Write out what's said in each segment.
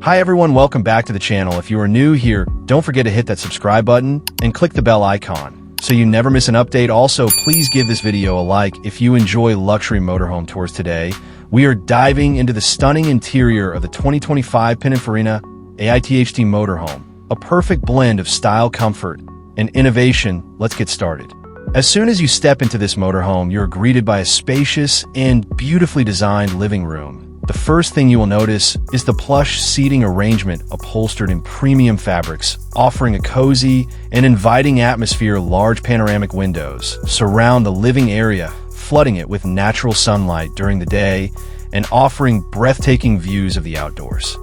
Hi everyone, welcome back to the channel. If you are new here, don't forget to hit that subscribe button and click the bell icon so you never miss an update. Also, please give this video a like if you enjoy luxury motorhome tours. Today, we are diving into the stunning interior of the 2025 Pininfarina AI-THt motorhome, a perfect blend of style, comfort, and innovation. Let's get started. As soon as you step into this motorhome, you're greeted by a spacious and beautifully designed living room. The first thing you will notice is the plush seating arrangement upholstered in premium fabrics, offering a cozy and inviting atmosphere. Large panoramic windows surround the living area, flooding it with natural sunlight during the day and offering breathtaking views of the outdoors.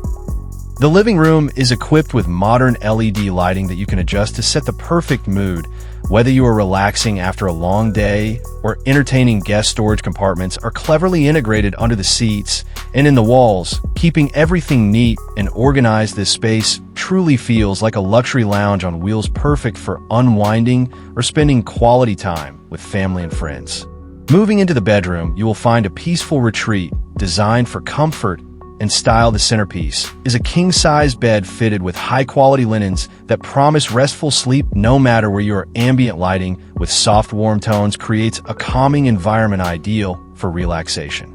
The living room is equipped with modern LED lighting that you can adjust to set the perfect mood. Whether you are relaxing after a long day or entertaining guest, storage compartments are cleverly integrated under the seats and in the walls, keeping everything neat and organized. This space truly feels like a luxury lounge on wheels, perfect for unwinding or spending quality time with family and friends. Moving into the bedroom, you will find a peaceful retreat designed for comfort and style. The centerpiece is a king-size bed fitted with high-quality linens that promise restful sleep no matter where you are. Ambient lighting with soft warm tones creates a calming environment ideal for relaxation.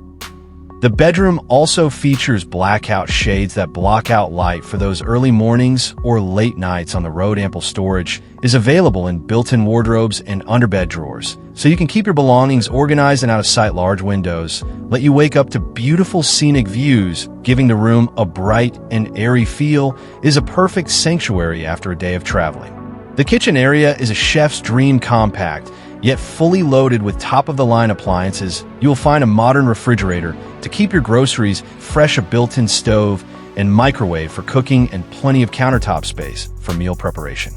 The bedroom also features blackout shades that block out light for those early mornings or late nights on the road. Ample storage is available in built-in wardrobes and underbed drawers, so you can keep your belongings organized and out of sight. Large windows let you wake up to beautiful scenic views, giving the room a bright and airy feel. It is a perfect sanctuary after a day of traveling. The kitchen area is a chef's dream, compact yet fully loaded with top-of-the-line appliances. You will find a modern refrigerator to keep your groceries fresh, a built-in stove and microwave for cooking, and plenty of countertop space for meal preparation.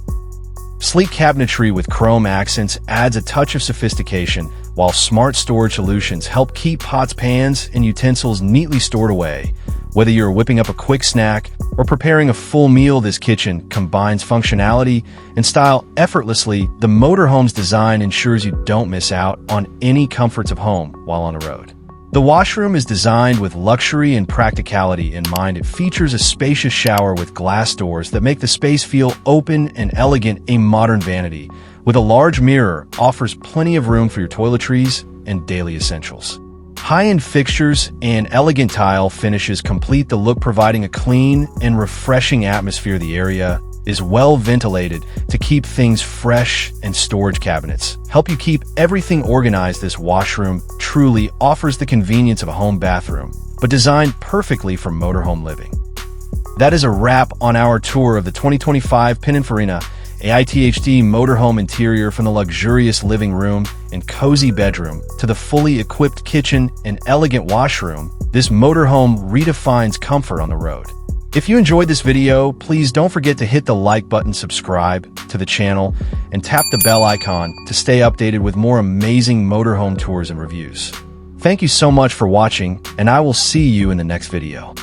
Sleek cabinetry with chrome accents adds a touch of sophistication, while smart storage solutions help keep pots, pans, and utensils neatly stored away. Whether you're whipping up a quick snack or preparing a full meal, this kitchen combines functionality and style effortlessly. The motorhome's design ensures you don't miss out on any comforts of home while on the road. The washroom is designed with luxury and practicality in mind. It features a spacious shower with glass doors that make the space feel open and elegant. A modern vanity with a large mirror offers plenty of room for your toiletries and daily essentials. High-end fixtures and elegant tile finishes complete the look, providing a clean and refreshing atmosphere. The area is well ventilated to keep things fresh, and storage cabinets help you keep everything organized. This washroom truly offers the convenience of a home bathroom, but designed perfectly for motorhome living. That is a wrap on our tour of the 2025 Pininfarina AI-THt motorhome interior. From the luxurious living room and cozy bedroom to the fully equipped kitchen and elegant washroom, this motorhome redefines comfort on the road. If you enjoyed this video, please don't forget to hit the like button, subscribe to the channel, and tap the bell icon to stay updated with more amazing motorhome tours and reviews. Thank you so much for watching, and I will see you in the next video.